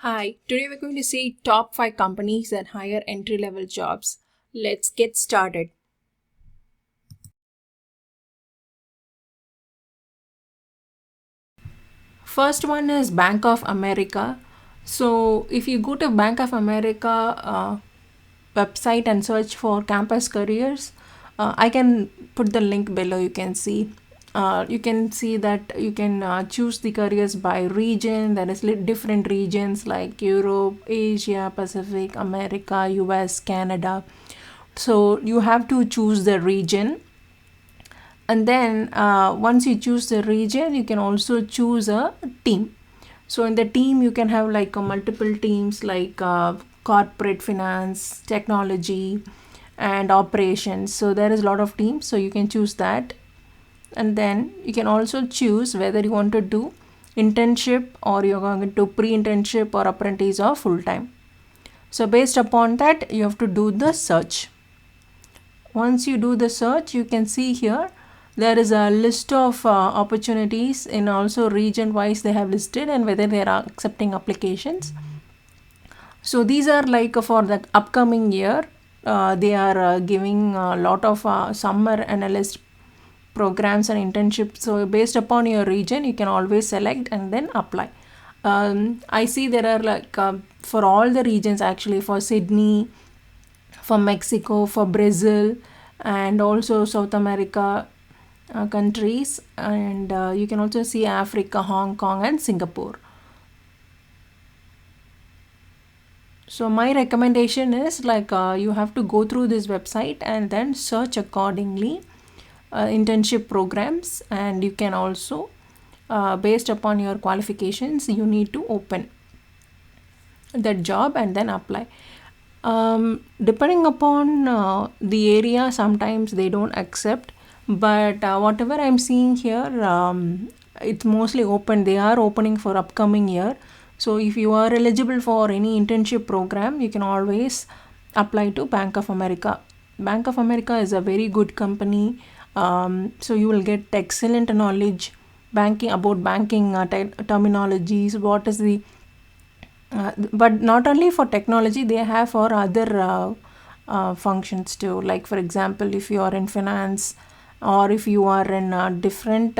Hi, today we're going to see top 5 companies that hire entry level jobs. Let's get started. First one is Bank of America. So, if you go to Bank of America website and search for campus careers, I can put the link below. You can see that you can choose the careers by region. There is different regions like Europe, Asia, Pacific, America, US, Canada. So you have to choose the region, and then once you choose the region, you can also choose a team. So in the team you can have like multiple teams like corporate finance, technology, and operations. So there is a lot of teams, so you can choose that. And then you can also choose whether you want to do internship or you're going to pre-internship or apprentice or full-time. So based upon that, you have to do the search. Once you do the search, you can see here there is a list of opportunities, and also region wise they have listed and whether they are accepting applications. So these are like for the upcoming year. They are giving a lot of summer analyst programs and internships. So based upon your region, you can always select and then apply. I see there are like for all the regions, actually, for Sydney, for Mexico, for Brazil, and also South America countries, and you can also see Africa, Hong Kong, and Singapore. So my recommendation is like you have to go through this website and then search accordingly internship programs, and you can also based upon your qualifications, you need to open that job and then apply. Depending upon the area, sometimes they don't accept, but whatever I'm seeing here, it's mostly open. They are opening for upcoming year. So if you are eligible for any internship program, you can always apply to Bank of America. Bank of America is a very good company. So you will get excellent knowledge about banking terminologies, what is the but not only for technology, they have for other functions too. Like for example, if you are in finance or if you are in a different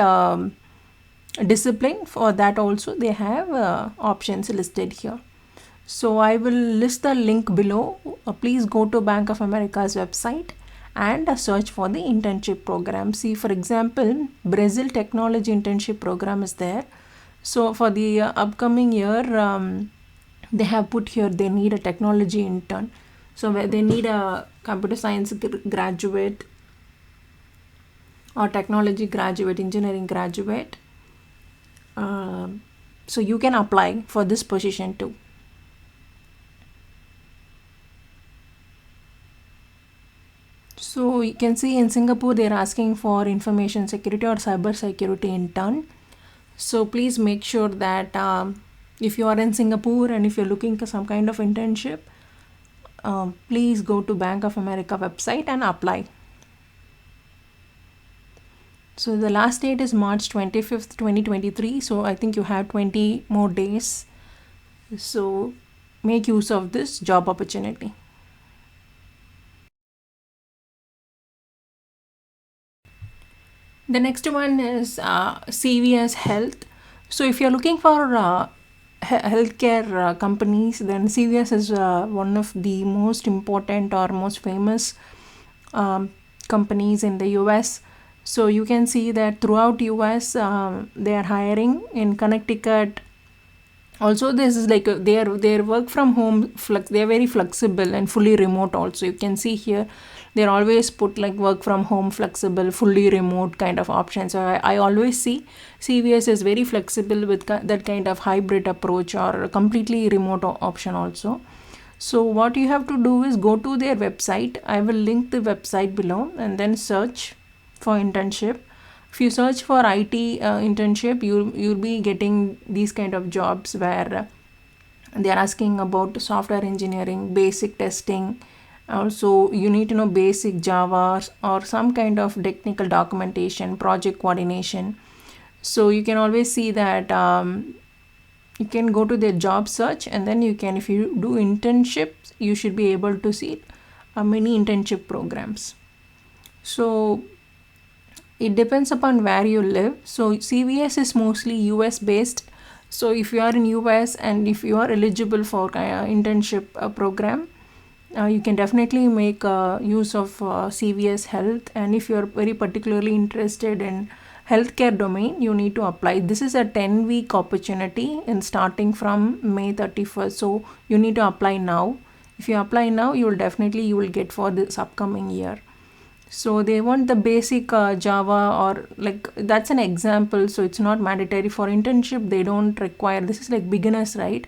discipline, for that also they have options listed here. So I will list the link below. Please go to Bank of America's website and search for the internship program. See, for example, Brazil technology internship program is there. So for the upcoming year, they have put here they need a technology intern. So where they need a computer science graduate or technology graduate, engineering graduate. So you can apply for this position too. So you can see in Singapore they're asking for information security or cyber security intern. So please make sure that if you are in Singapore and if you're looking for some kind of internship, please go to Bank of America website and apply. So the last date is March 25th, 2023. So I think you have 20 more days. So make use of this job opportunity. The next one is CVS Health. So if you're looking for healthcare companies, then CVS is one of the most important or most famous companies in the US. So you can see that throughout US they are hiring in Connecticut. Also, this is like their work from home they are very flexible and fully remote. Also, you can see here they're always put like work from home, flexible, fully remote kind of option. So I always see CVS is very flexible with that kind of hybrid approach or completely remote option also. So what you have to do is go to their website. I will link the website below, and then search for internship. If you search for IT internship, you'll be getting these kind of jobs where they are asking about software engineering, basic testing. Also, you need to know basic Java or some kind of technical documentation, project coordination. So you can always see that you can go to their job search, and then you can, if you do internships, you should be able to see many internship programs. So it depends upon where you live. So CVS is mostly US based. So if you are in US and if you are eligible for internship program, you can definitely make use of CVS Health. And if you are very particularly interested in healthcare domain, you need to apply. This is a 10-week opportunity and starting from May 31st. So you need to apply now. If you apply now, you will get for this upcoming year. So they want the basic Java, or like that's an example. So it's not mandatory for internship. They don't require, this is like beginners, right?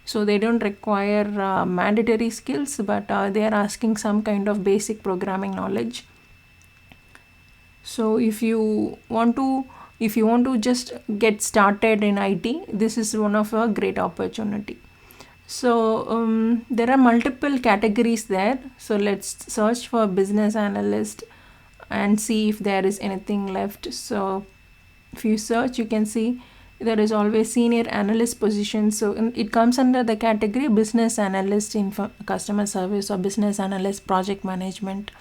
So they don't require mandatory skills, but they are asking some kind of basic programming knowledge. So if you want to just get started in IT, this is one of a great opportunity. So there are multiple categories there. So let's search for business analyst and see if there is anything left. So if you search, you can see there is always senior analyst position. So it comes under the category business analyst in customer service, or business analyst project management,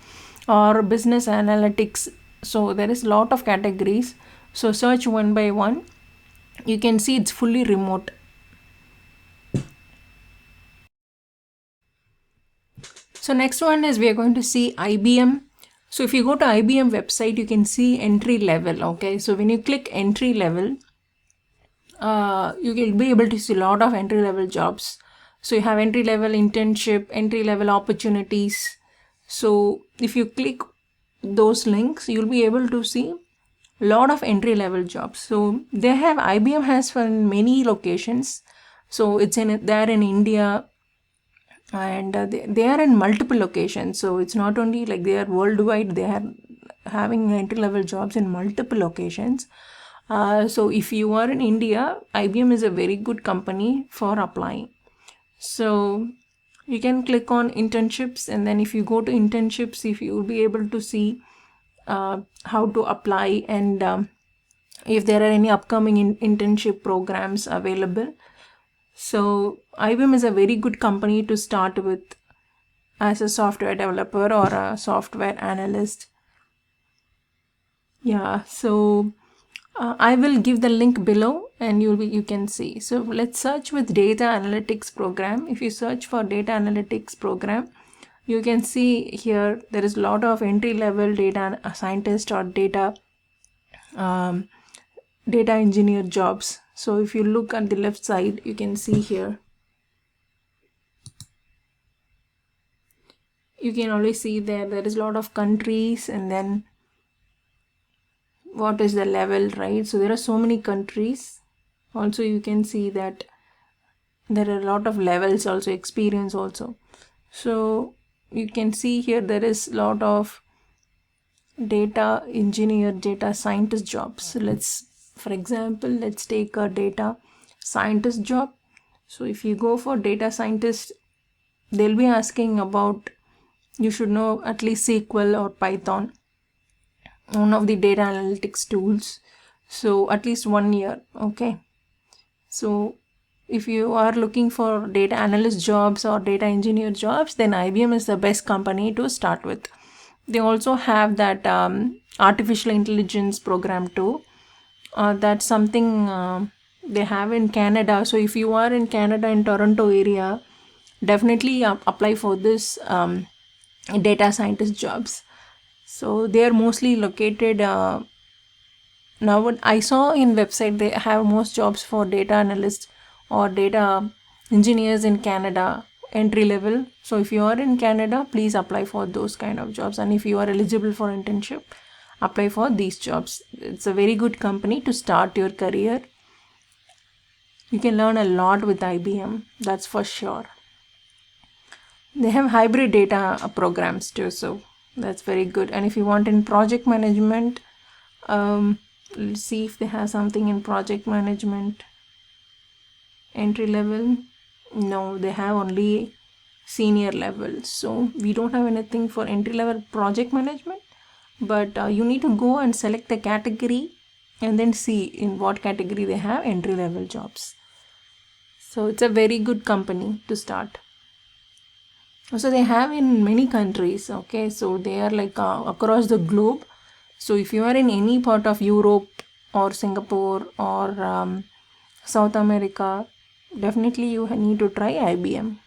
or business analytics. So there is a lot of categories. So search one by one. You can see it's fully remote. So next one is we are going to see IBM. So if you go to IBM website, you can see entry level. Okay, so when you click entry level, you will be able to see a lot of entry level jobs. So you have entry level internship, entry level opportunities. So if you click those links, you'll be able to see a lot of entry level jobs. So they have, IBM has for many locations. So they're in India, and they are in multiple locations. So it's not only like they are worldwide, they are having entry level jobs in multiple locations. So if you are in India, IBM is a very good company for applying. So you can click on internships, and then if you go to internships, if you will be able to see how to apply, and if there are any upcoming internship programs available. So IBM is a very good company to start with as a software developer or a software analyst. Yeah, so I will give the link below, and you can see. So let's search with data analytics program. If you search for data analytics program, you can see here there is a lot of entry level data scientist or data engineer jobs. So if you look at the left side, you can see here, you can always see there is a lot of countries, and then what is the level, right? So there are so many countries. Also you can see that there are a lot of levels, also experience also. So you can see here there is a lot of data engineer, data scientist jobs. So for example, let's take a data scientist job. So if you go for data scientist, they'll be asking about, you should know at least SQL or Python, one of the data analytics tools. So at least 1 year. Okay, so if you are looking for data analyst jobs or data engineer jobs, then IBM is the best company to start with. They also have that artificial intelligence program too. That's something they have in Canada. So if you are in Canada, in Toronto area, definitely apply for this data scientist jobs. So they are mostly located now. What I saw in website, they have most jobs for data analysts or data engineers in Canada, entry level. So if you are in Canada, please apply for those kind of jobs, and if you are eligible for internship, apply for these jobs. It's a very good company to start your career. You can learn a lot with IBM, that's for sure. They have hybrid data programs too, so that's very good. And if you want in project management, let's see if they have something in project management. Entry level, no, they have only senior level. So we don't have anything for entry level project management, but you need to go and select the category and then see in what category they have entry level jobs. So it's a very good company to start. So they have in many countries. Okay, so they are like across the globe. So if you are in any part of Europe or Singapore or South America, definitely you need to try IBM.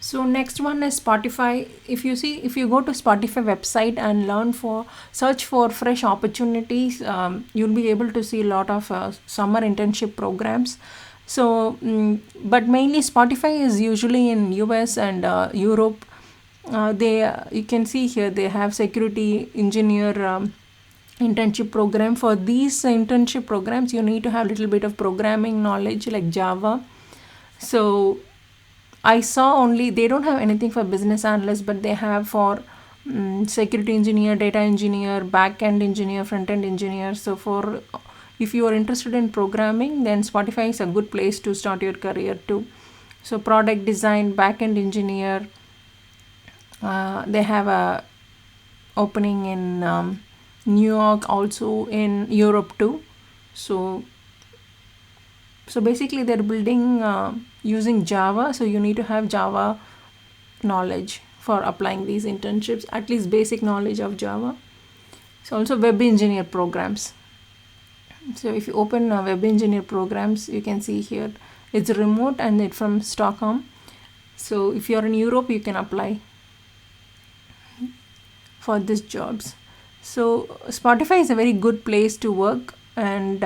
So next one is Spotify. If you go to Spotify website and search for fresh opportunities, you'll be able to see a lot of summer internship programs. So, but mainly Spotify is usually in US and Europe. They You can see here they have security engineer internship program. For these internship programs, you need to have a little bit of programming knowledge like Java. So I saw only they don't have anything for business analyst, but they have for security engineer, data engineer, back end engineer, front end engineer. So for if you are interested in programming, then Spotify is a good place to start your career too. So product design, back end engineer. They have a opening in New York, also in Europe too. So basically they're building using Java, so you need to have Java knowledge for applying these internships, at least basic knowledge of Java. So also web engineer programs. So if you open web engineer programs, you can see here it's remote and it's from Stockholm. So if you're in Europe, you can apply for these jobs. So Spotify is a very good place to work, and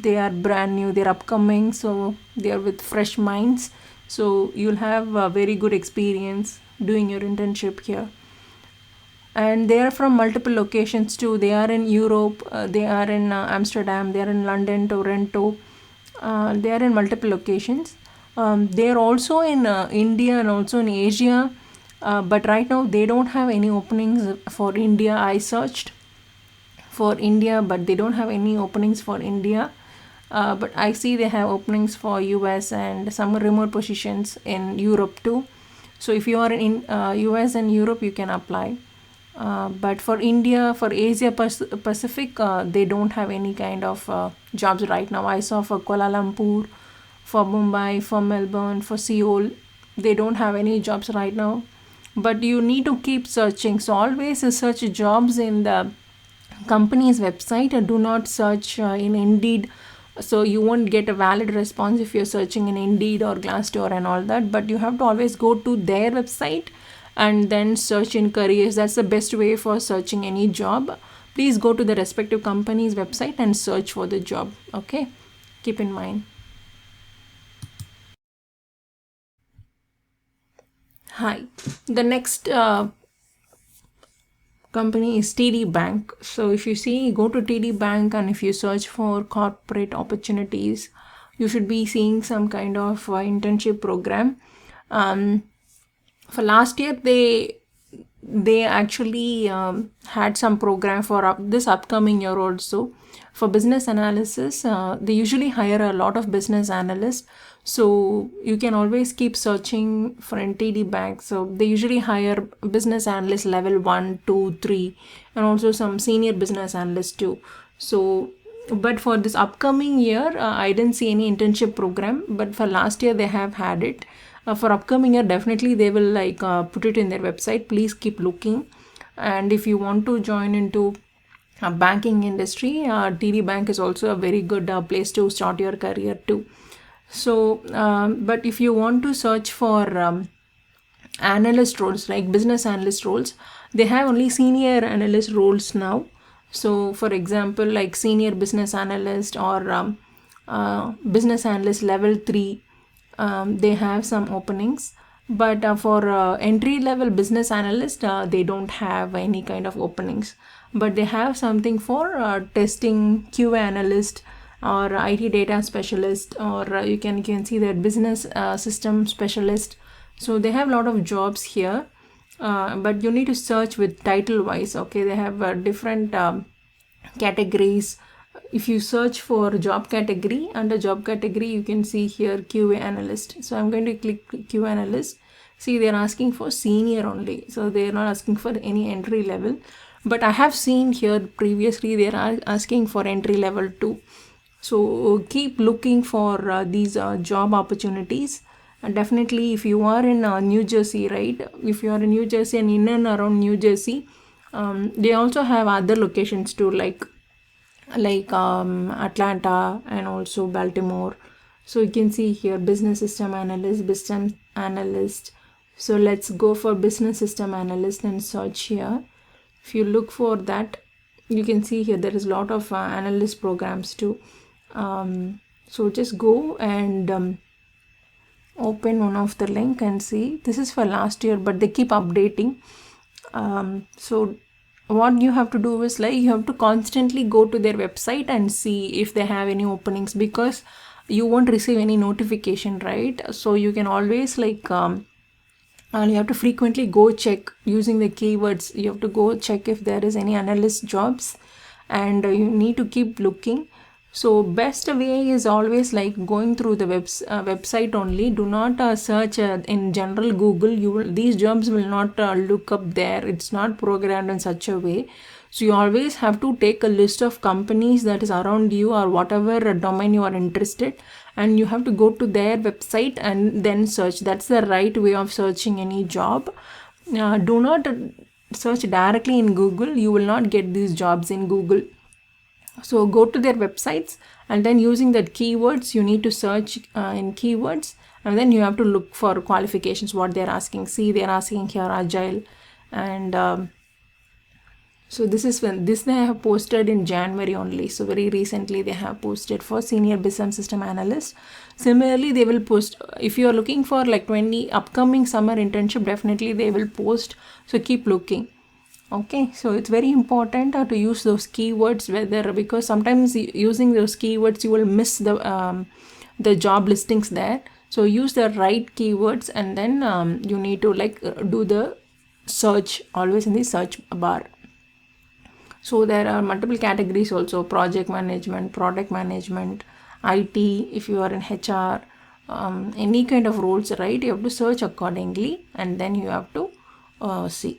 they are brand new, they're upcoming, so they are with fresh minds. So you'll have a very good experience doing your internship here. And they are from multiple locations too. They are in Europe, they are in Amsterdam, they are in London, Toronto. They are in multiple locations. They are also in India and also in Asia. But right now they don't have any openings for India. I searched for India, but they don't have any openings for India. But I see they have openings for US and some remote positions in Europe too. So if you are in US and Europe, you can apply. But for India, for Asia Pacific, they don't have any kind of jobs right now. I saw for Kuala Lumpur, for Mumbai, for Melbourne, for Seoul, they don't have any jobs right now. But you need to keep searching. So always search jobs in the company's website and do not search in Indeed. So you won't get a valid response if you're searching in Indeed or Glassdoor and all that. But you have to always go to their website and then search in careers. That's the best way for searching any job. Please go to the respective company's website and search for the job. Okay, keep in mind. Hi, the next company is TD Bank. So if you see, go to TD Bank and if you search for corporate opportunities, you should be seeing some kind of internship program. For last year, they actually had some program for this upcoming year also. For business analysis, they usually hire a lot of business analysts. So you can always keep searching for TD Bank. So they usually hire business analyst level 1, 2, 3, and also some senior business analysts too. So, but for this upcoming year, I didn't see any internship program. But for last year, they have had it. For upcoming year, definitely they will put it in their website. Please keep looking. And if you want to join into banking industry, TD Bank is also a very good place to start your career too. So, but if you want to search for analyst roles, like business analyst roles, they have only senior analyst roles now. So, for example, like senior business analyst or business analyst level 3, they have some openings. But for entry level business analyst, they don't have any kind of openings. But they have something for testing QA analyst or IT data specialist, or you can see that business system specialist. So they have a lot of jobs here, but you need to search with title wise. Okay, they have different categories. If you search for job category, under job category you can see here QA analyst. So I'm going to click QA analyst. See, they're asking for senior only, so they're not asking for any entry level. But I have seen here previously they are asking for entry level too. So keep looking for these job opportunities. And definitely, if you are in New Jersey, right? If you are in New Jersey and in and around New Jersey, they also have other locations too, like Atlanta and also Baltimore. So you can see here business system analyst, business analyst. So let's go for business system analyst and search here. If you look for that, you can see here there is a lot of analyst programs too. So just go and open one of the link and see. This is for last year, but they keep updating. So what you have to do is like you have to constantly go to their website and see if they have any openings, because you won't receive any notification, right? So you can always like and you have to frequently go check using the keywords. You have to go check if there is any analyst jobs, and you need to keep looking. So best way is always like going through the website only. Do not search in general Google. These jobs will not look up there. It's not programmed in such a way. So you always have to take a list of companies that is around you or whatever domain you are interested, and you have to go to their website and then search. That's the right way of searching any job. Do not search directly in Google. You will not get these jobs in Google. So go to their websites, and then using that keywords, you need to search in keywords, and then you have to look for qualifications, what they're asking. See, they're asking here agile, and so this is when this they have posted in January only. So very recently they have posted for senior business system analyst. Similarly, they will post if you are looking for like 20 upcoming summer internship, definitely they will post. So keep looking. Okay, so it's very important to use those keywords, because sometimes using those keywords you will miss the job listings there. So use the right keywords, and then you need to like do the search always in the search bar. So there are multiple categories also: project management, product management, IT, if you are in HR, any kind of roles, right? You have to search accordingly, and then you have to see.